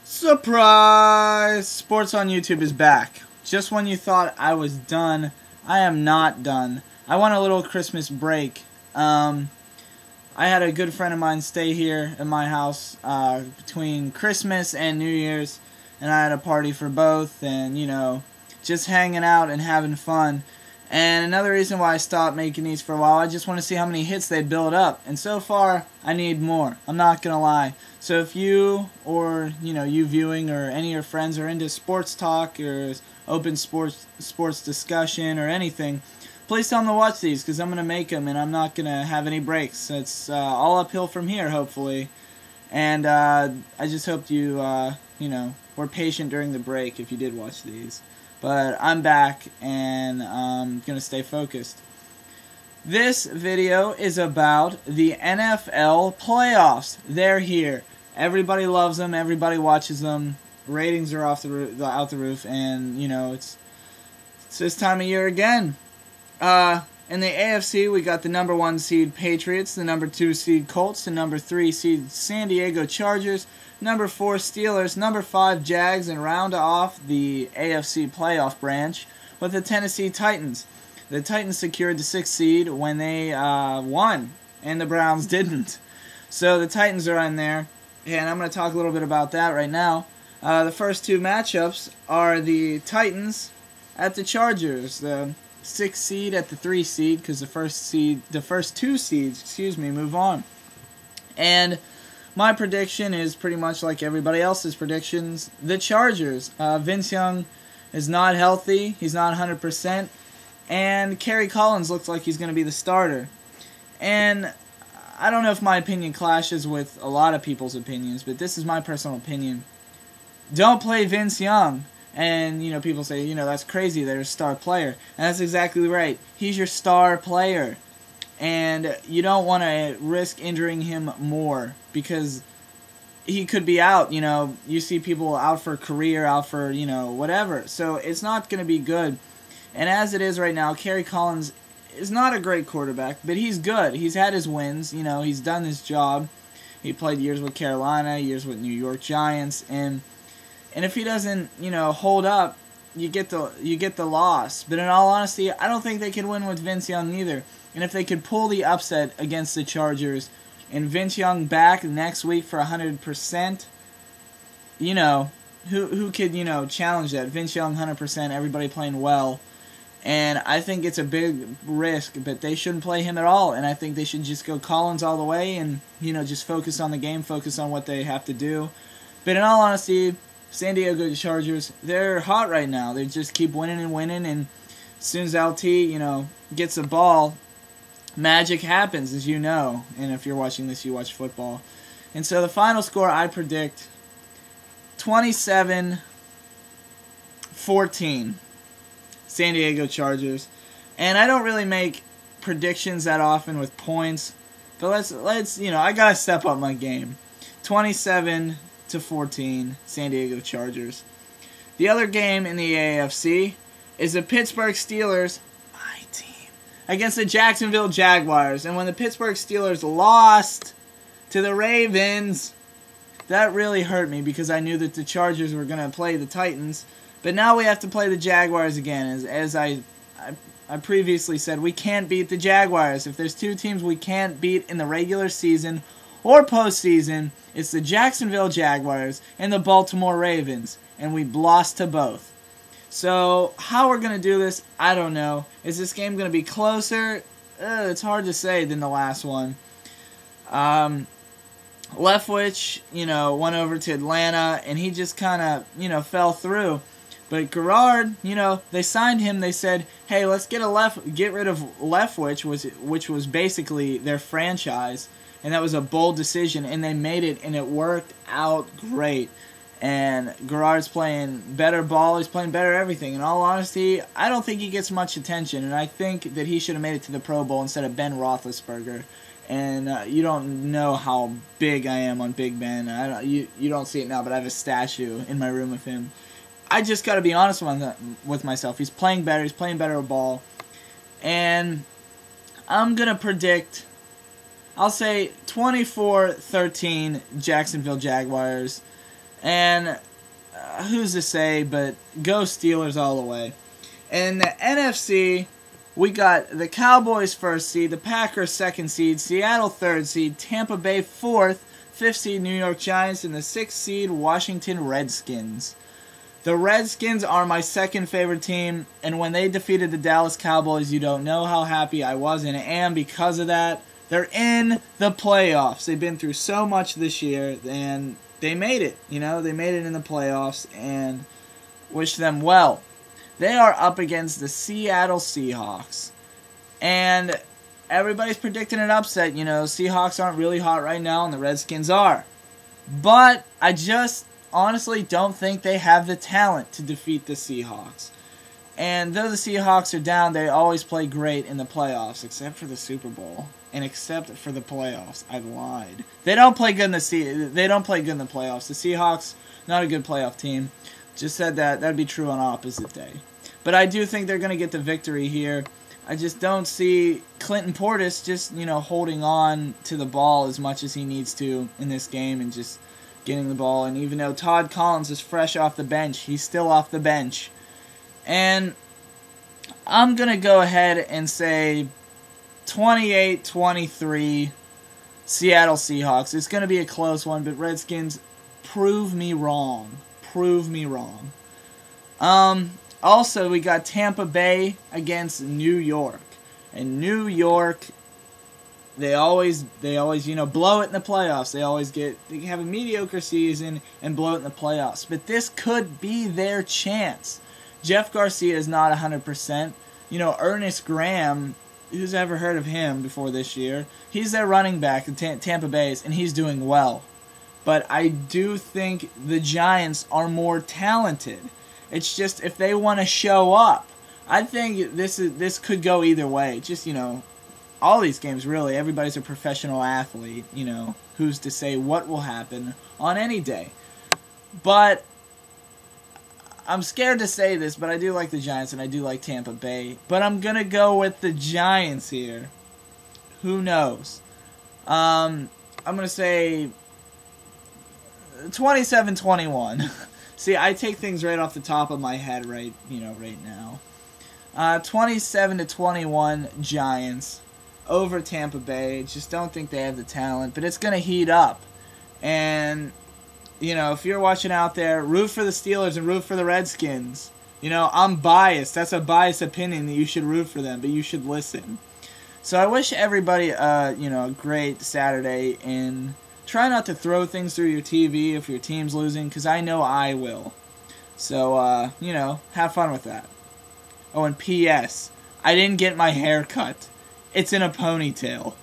Surprise! Sports on YouTube is back. Just when you thought I was done, I am not done. I want a little Christmas break. I had a good friend of mine stay here at my house between Christmas and New Year's, and I had a party for both, and, just hanging out and having fun. And another reason why I stopped making these for a while, I just want to see how many hits they build up. And so far, I need more. I'm not going to lie. So if you or, you viewing or any of your friends are into sports talk or open sports discussion or anything, please tell them to watch these because I'm going to make them and I'm not going to have any breaks. It's all uphill from here, hopefully. And I just hope you, were patient during the break if you did watch these. But I'm back and I'm going to stay focused. This video is about the NFL playoffs. They're here. Everybody loves them. Everybody watches them. Ratings are out the roof. And, it's this time of year again. In the AFC, we got the number 1 seed Patriots, the number 2 seed Colts, the number 3 seed San Diego Chargers, number 4 Steelers, number 5 Jags, and round off the AFC playoff branch with the Tennessee Titans. The Titans secured the 6th seed when they won, and the Browns didn't. So the Titans are in there, and I'm going to talk a little bit about that right now. The first 2 matchups are the Titans at the Chargers. The 6th seed at the 3 seed, because the first 2 seeds, move on. And my prediction is pretty much like everybody else's predictions. The Chargers. Vince Young is not healthy. He's not 100%. And Kerry Collins looks like he's going to be the starter. And I don't know if my opinion clashes with a lot of people's opinions, but this is my personal opinion. Don't play Vince Young. And, people say, that's crazy, they're a star player. And that's exactly right. He's your star player. And you don't want to risk injuring him more because he could be out. You see people out for a career, out for, whatever. So it's not going to be good. And as it is right now, Kerry Collins is not a great quarterback, but he's good. He's had his wins. He's done his job. He played years with Carolina, years with New York Giants, and if he doesn't, hold up, you get the loss. But in all honesty, I don't think they could win with Vince Young either. And if they could pull the upset against the Chargers and Vince Young back next week for 100%, who could, challenge that? Vince Young 100%, everybody playing well. And I think it's a big risk, but they shouldn't play him at all. And I think they should just go Collins all the way and, just focus on the game, focus on what they have to do. But in all honesty, San Diego Chargers, they're hot right now. They just keep winning and winning, and as soon as LT, gets the ball, magic happens, as you know. And if you're watching this, you watch football. And so the final score, I predict 27-14, San Diego Chargers. And I don't really make predictions that often with points, but let's I gotta step up my game. 27-14, San Diego Chargers. The other game in the AFC is the Pittsburgh Steelers, my team, against the Jacksonville Jaguars. And when the Pittsburgh Steelers lost to the Ravens, that really hurt me because I knew that the Chargers were going to play the Titans. But now we have to play the Jaguars again. As I previously said, we can't beat the Jaguars. If there's 2 teams we can't beat in the regular season or postseason, it's the Jacksonville Jaguars and the Baltimore Ravens, and we lost to both. So how we're going to do this, I don't know. Is this game going to be closer? It's hard to say than the last one. Leftwich, went over to Atlanta, and he just kind of, fell through. But Garrard, they signed him. They said, hey, let's get rid of Leftwich, which was basically their franchise. And that was a bold decision, and they made it, and it worked out great. And Garrard's playing better ball. He's playing better everything. In all honesty, I don't think he gets much attention, and I think that he should have made it to the Pro Bowl instead of Ben Roethlisberger. And you don't know how big I am on Big Ben. You don't see it now, but I have a statue in my room of him. I just got to be honest with myself. He's playing better. He's playing better ball. And I'm going to predict, I'll say 24-13 Jacksonville Jaguars. And who's to say, but go Steelers all the way. In the NFC, we got the Cowboys first seed, the Packers second seed, Seattle third seed, Tampa Bay fourth, fifth seed New York Giants, and the sixth seed Washington Redskins. The Redskins are my second favorite team, and when they defeated the Dallas Cowboys, you don't know how happy I was and am because of that. They're in the playoffs. They've been through so much this year, and they made it. You know, they made it in the playoffs, and wish them well. They are up against the Seattle Seahawks, and everybody's predicting an upset. You know, Seahawks aren't really hot right now, and the Redskins are. But I just honestly don't think they have the talent to defeat the Seahawks. And though the Seahawks are down, they always play great in the playoffs, except for the Super Bowl. And except for the playoffs. I lied. They don't play good in the playoffs. The Seahawks, not a good playoff team. Just said that. That'd be true on opposite day. But I do think they're going to get the victory here. I just don't see Clinton Portis just, holding on to the ball as much as he needs to in this game and just getting the ball. And even though Todd Collins is fresh off the bench, he's still off the bench. And I'm going to go ahead and say 28-23 Seattle Seahawks. It's going to be a close one, but Redskins, prove me wrong. Prove me wrong. Also, we got Tampa Bay against New York. And New York, they always blow it in the playoffs. They have a mediocre season and blow it in the playoffs. But this could be their chance. Jeff Garcia is not 100%. Ernest Graham, who's ever heard of him before this year? He's their running back in Tampa Bay's, and he's doing well. But I do think the Giants are more talented. It's just if they want to show up. I think this could go either way. Just, all these games really, everybody's a professional athlete, who's to say what will happen on any day. But I'm scared to say this, but I do like the Giants and I do like Tampa Bay. But I'm going to go with the Giants here. Who knows? I'm going to say 27-21. See, I take things right off the top of my head right now. 27-21 Giants over Tampa Bay. Just don't think they have the talent, but it's going to heat up. And if you're watching out there, root for the Steelers and root for the Redskins. I'm biased. That's a biased opinion that you should root for them, but you should listen. So I wish everybody a great Saturday, and try not to throw things through your TV if your team's losing, because I know I will. So, have fun with that. Oh, and P.S. I didn't get my hair cut. It's in a ponytail.